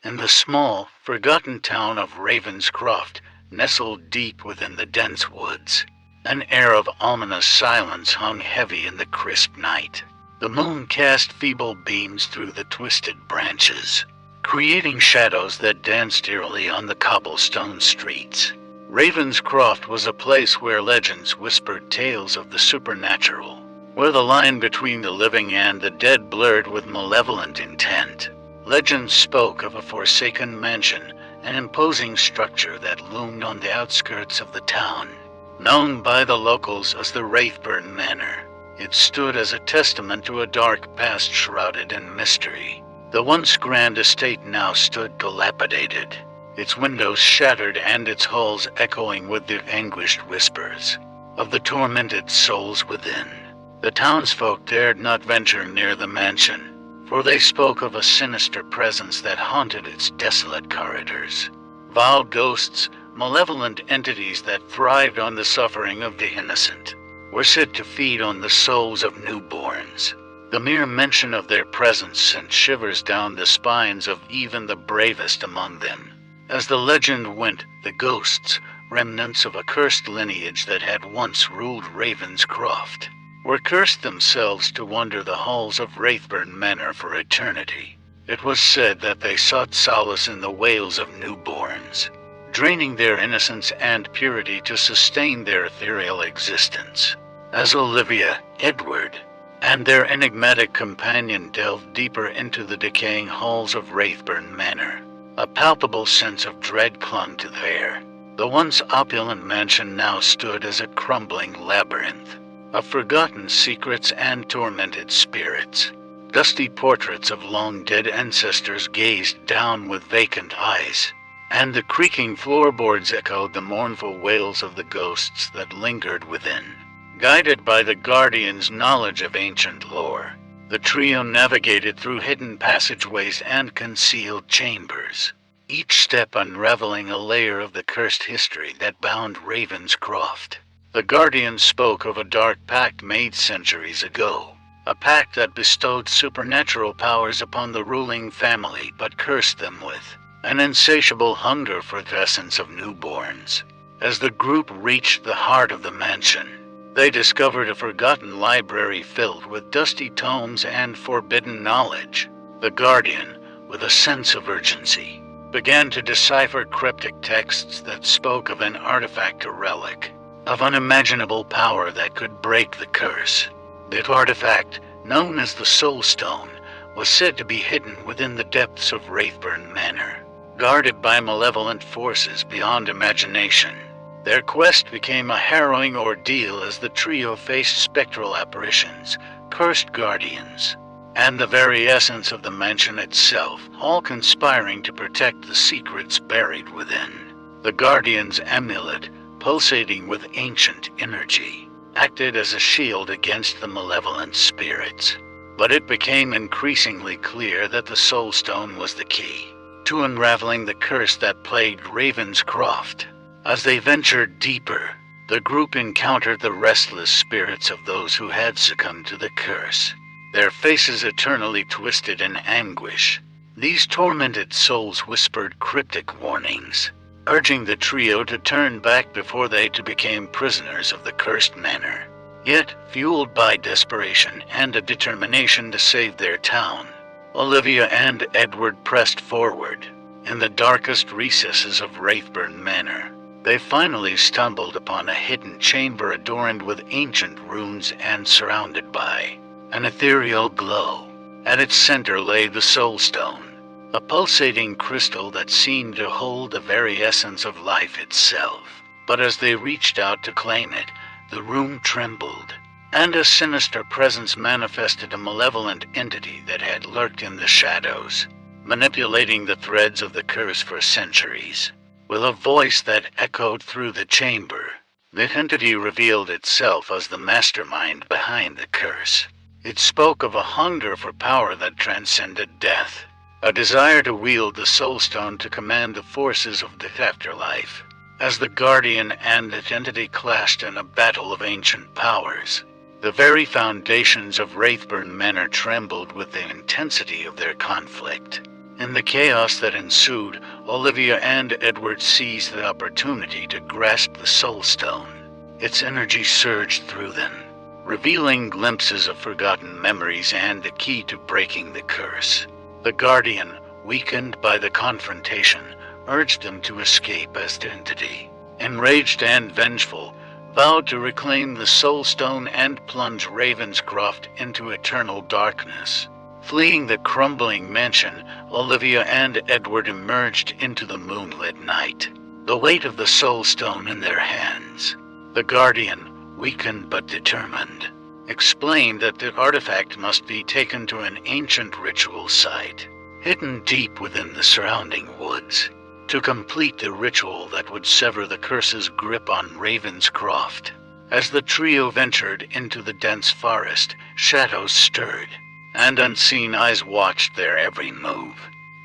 In the small, forgotten town of Ravenscroft, nestled deep within the dense woods, an air of ominous silence hung heavy in the crisp night. The moon cast feeble beams through the twisted branches, creating shadows that danced eerily on the cobblestone streets. Ravenscroft was a place where legends whispered tales of the supernatural, where the line between the living and the dead blurred with malevolent intent. Legends spoke of a forsaken mansion, an imposing structure that loomed on the outskirts of the town. Known by the locals as the Wraithborne Manor, it stood as a testament to a dark past shrouded in mystery. The once grand estate now stood dilapidated, its windows shattered and its halls echoing with the anguished whispers of the tormented souls within. The townsfolk dared not venture near the mansion, for they spoke of a sinister presence that haunted its desolate corridors. Vile ghosts, malevolent entities that thrived on the suffering of the innocent, were said to feed on the souls of newborns. The mere mention of their presence sent shivers down the spines of even the bravest among them. As the legend went, the ghosts, remnants of a cursed lineage that had once ruled Ravenscroft, were cursed themselves to wander the halls of Wraithborne Manor for eternity. It was said that they sought solace in the wails of newborns, draining their innocence and purity to sustain their ethereal existence. As Olivia, Edward, and their enigmatic companion delved deeper into the decaying halls of Wraithborne Manor, a palpable sense of dread clung to the air. The once opulent mansion now stood as a crumbling labyrinth of forgotten secrets and tormented spirits. Dusty portraits of long-dead ancestors gazed down with vacant eyes, and the creaking floorboards echoed the mournful wails of the ghosts that lingered within. Guided by the Guardian's knowledge of ancient lore, the trio navigated through hidden passageways and concealed chambers, each step unraveling a layer of the cursed history that bound Ravenscroft. The Guardian spoke of a dark pact made centuries ago, a pact that bestowed supernatural powers upon the ruling family but cursed them with an insatiable hunger for the essence of newborns. As the group reached the heart of the mansion, they discovered a forgotten library filled with dusty tomes and forbidden knowledge. The Guardian, with a sense of urgency, began to decipher cryptic texts that spoke of an artifact or relic, of unimaginable power that could break the curse. That artifact, known as the Soul Stone, was said to be hidden within the depths of Wraithborne Manor, guarded by malevolent forces beyond imagination. Their quest became a harrowing ordeal as the trio faced spectral apparitions, cursed guardians, and the very essence of the mansion itself, all conspiring to protect the secrets buried within. The Guardian's amulet, pulsating with ancient energy, acted as a shield against the malevolent spirits. But it became increasingly clear that the Soul Stone was the key to unraveling the curse that plagued Ravenscroft. As they ventured deeper, the group encountered the restless spirits of those who had succumbed to the curse, their faces eternally twisted in anguish. These tormented souls whispered cryptic warnings, urging the trio to turn back before they too became prisoners of the cursed manor. Yet, fueled by desperation and a determination to save their town, Olivia and Edward pressed forward. In the darkest recesses of Wraithborne Manor, they finally stumbled upon a hidden chamber adorned with ancient runes and surrounded by an ethereal glow. At its center lay the Soul Stone, a pulsating crystal that seemed to hold the very essence of life itself. But as they reached out to claim it, the room trembled, and a sinister presence manifested, a malevolent entity that had lurked in the shadows, manipulating the threads of the curse for centuries. With a voice that echoed through the chamber, the entity revealed itself as the mastermind behind the curse. It spoke of a hunger for power that transcended death, a desire to wield the Soul Stone to command the forces of the afterlife. As the Guardian and its entity clashed in a battle of ancient powers, the very foundations of Wraithborne Manor trembled with the intensity of their conflict. In the chaos that ensued, Olivia and Edward seized the opportunity to grasp the Soul Stone. Its energy surged through them, revealing glimpses of forgotten memories and the key to breaking the curse. The Guardian, weakened by the confrontation, urged them to escape as the entity. Enraged and vengeful, vowed to reclaim the Soul Stone and plunge Ravenscroft into eternal darkness. Fleeing the crumbling mansion, Olivia and Edward emerged into the moonlit night, the weight of the Soul Stone in their hands. The Guardian, weakened but determined, explained that the artifact must be taken to an ancient ritual site, hidden deep within the surrounding woods, to complete the ritual that would sever the curse's grip on Ravenscroft. As the trio ventured into the dense forest, shadows stirred, and unseen eyes watched their every move.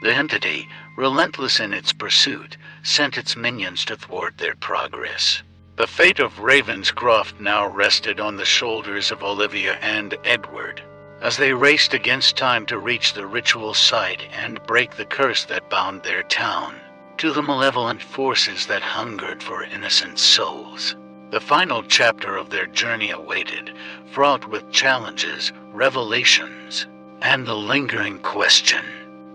The entity, relentless in its pursuit, sent its minions to thwart their progress. The fate of Ravenscroft now rested on the shoulders of Olivia and Edward, as they raced against time to reach the ritual site and break the curse that bound their town. To the malevolent forces that hungered for innocent souls, the final chapter of their journey awaited, fraught with challenges, revelations, and the lingering question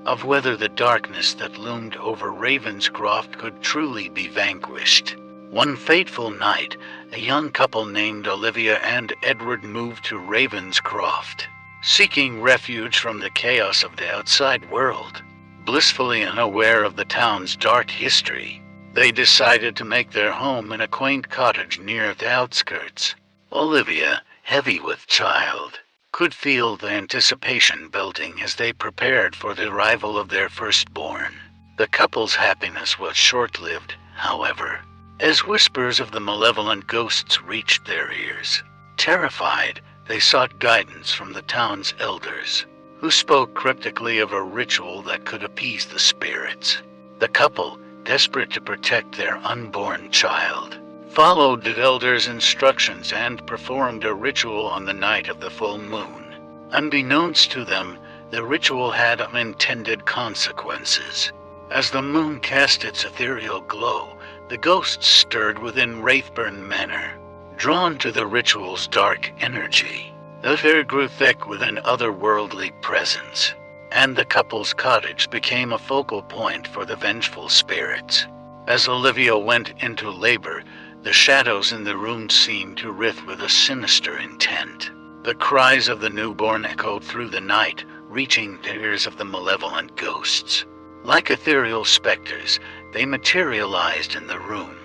of whether the darkness that loomed over Ravenscroft could truly be vanquished. One fateful night, a young couple named Olivia and Edward moved to Ravenscroft, seeking refuge from the chaos of the outside world. Blissfully unaware of the town's dark history, they decided to make their home in a quaint cottage near the outskirts. Olivia, heavy with child, could feel the anticipation building as they prepared for the arrival of their firstborn. The couple's happiness was short-lived, however, as whispers of the malevolent ghosts reached their ears. Terrified, they sought guidance from the town's elders, who spoke cryptically of a ritual that could appease the spirits. The couple, desperate to protect their unborn child, followed the elders' instructions and performed a ritual on the night of the full moon. Unbeknownst to them, the ritual had unintended consequences. As the moon cast its ethereal glow, the ghosts stirred within Wraithborne Manor, drawn to the ritual's dark energy. The air grew thick with an otherworldly presence, and the couple's cottage became a focal point for the vengeful spirits. As Olivia went into labor, the shadows in the room seemed to writhe with a sinister intent. The cries of the newborn echoed through the night, reaching the ears of the malevolent ghosts. Like ethereal specters, they materialized in the room,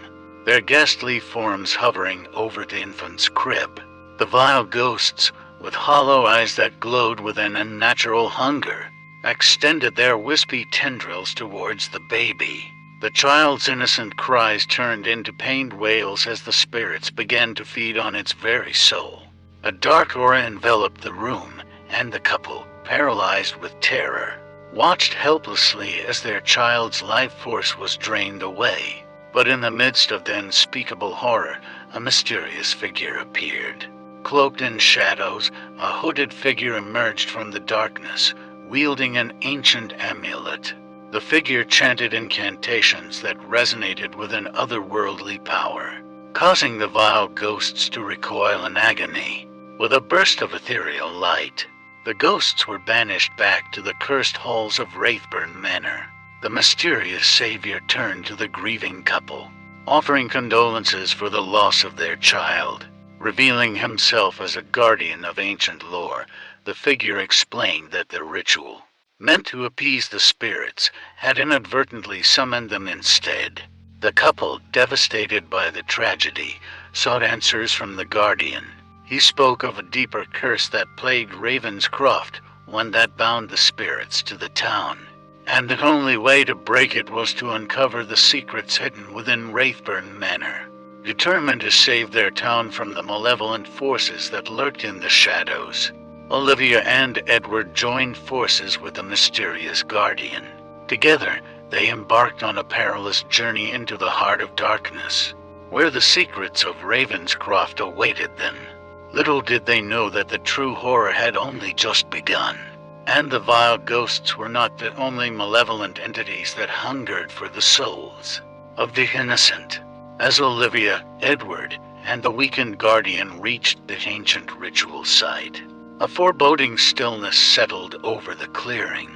their ghastly forms hovering over the infant's crib. The vile ghosts, with hollow eyes that glowed with an unnatural hunger, extended their wispy tendrils towards the baby. The child's innocent cries turned into pained wails as the spirits began to feed on its very soul. A dark aura enveloped the room, and the couple, paralyzed with terror, watched helplessly as their child's life force was drained away. But in the midst of the unspeakable horror, a mysterious figure appeared. Cloaked in shadows, a hooded figure emerged from the darkness, wielding an ancient amulet. The figure chanted incantations that resonated with an otherworldly power, causing the vile ghosts to recoil in agony. With a burst of ethereal light, the ghosts were banished back to the cursed halls of Wraithborne Manor. The mysterious savior turned to the grieving couple, offering condolences for the loss of their child. Revealing himself as a guardian of ancient lore, the figure explained that the ritual, meant to appease the spirits, had inadvertently summoned them instead. The couple, devastated by the tragedy, sought answers from the guardian. He spoke of a deeper curse that plagued Ravenscroft, one that bound the spirits to the town, and the only way to break it was to uncover the secrets hidden within Wraithborne Manor. Determined to save their town from the malevolent forces that lurked in the shadows, Olivia and Edward joined forces with the mysterious guardian. Together, they embarked on a perilous journey into the heart of darkness, where the secrets of Ravenscroft awaited them. Little did they know that the true horror had only just begun. And the vile ghosts were not the only malevolent entities that hungered for the souls of the innocent. As Olivia, Edward, and the weakened guardian reached the ancient ritual site, a foreboding stillness settled over the clearing.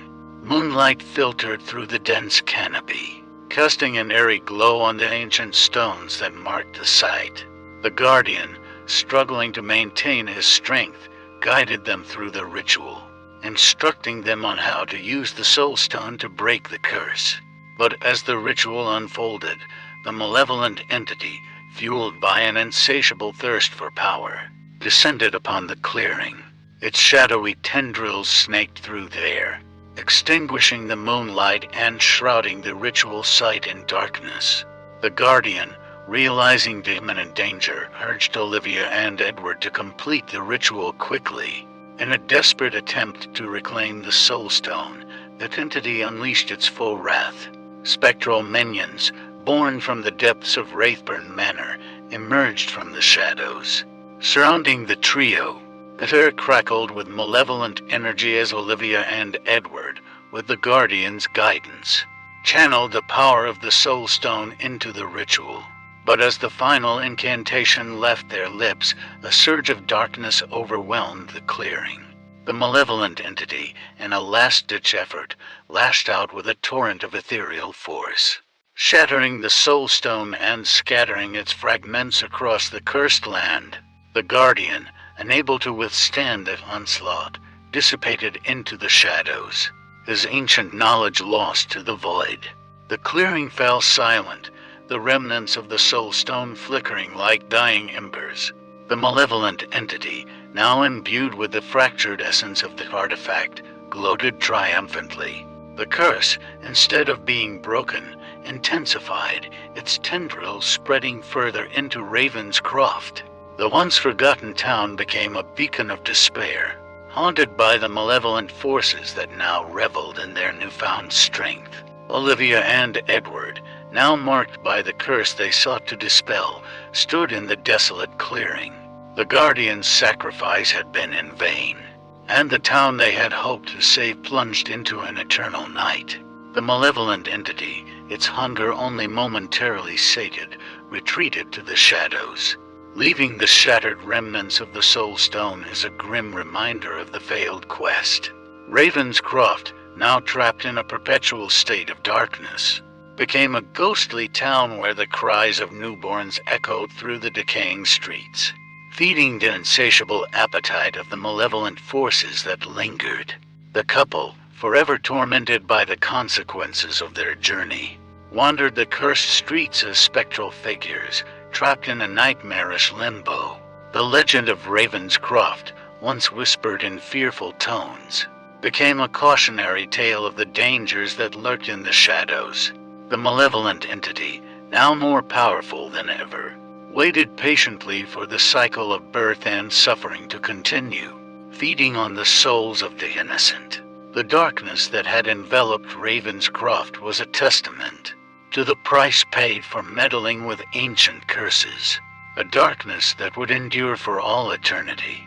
Moonlight filtered through the dense canopy, casting an airy glow on the ancient stones that marked the site. The guardian, struggling to maintain his strength, guided them through the ritual, instructing them on how to use the soul stone to break the curse. But as the ritual unfolded, the malevolent entity, fueled by an insatiable thirst for power, descended upon the clearing. Its shadowy tendrils snaked through the air, extinguishing the moonlight and shrouding the ritual site in darkness. The guardian, realizing the imminent danger, urged Olivia and Edward to complete the ritual quickly. In a desperate attempt to reclaim the soul stone, the entity unleashed its full wrath. Spectral minions, born from the depths of Wraithborne Manor, emerged from the shadows. Surrounding the trio, the air crackled with malevolent energy as Olivia and Edward, with the Guardian's guidance, channeled the power of the soul stone into the ritual. But as the final incantation left their lips, a surge of darkness overwhelmed the clearing. The malevolent entity, in a last-ditch effort, lashed out with a torrent of ethereal force, shattering the soul stone and scattering its fragments across the cursed land. The Guardian, unable to withstand the onslaught, dissipated into the shadows, his ancient knowledge lost to the void. The clearing fell silent, the remnants of the soul stone flickering like dying embers. The malevolent entity, now imbued with the fractured essence of the artifact, gloated triumphantly. The curse, instead of being broken, intensified, its tendrils spreading further into Ravenscroft. The once forgotten town became a beacon of despair, haunted by the malevolent forces that now reveled in their newfound strength. Olivia and Edward, now marked by the curse they sought to dispel, stood in the desolate clearing. The Guardian's sacrifice had been in vain, and the town they had hoped to save plunged into an eternal night. The malevolent entity, its hunger only momentarily sated, retreated to the shadows, leaving the shattered remnants of the soul stone as a grim reminder of the failed quest. Ravenscroft, now trapped in a perpetual state of darkness, became a ghostly town where the cries of newborns echoed through the decaying streets, feeding the insatiable appetite of the malevolent forces that lingered. The couple, forever tormented by the consequences of their journey, wandered the cursed streets as spectral figures, trapped in a nightmarish limbo. The legend of Ravenscroft, once whispered in fearful tones, became a cautionary tale of the dangers that lurked in the shadows. The malevolent entity, now more powerful than ever, waited patiently for the cycle of birth and suffering to continue, feeding on the souls of the innocent. The darkness that had enveloped Ravenscroft was a testament to the price paid for meddling with ancient curses, a darkness that would endure for all eternity.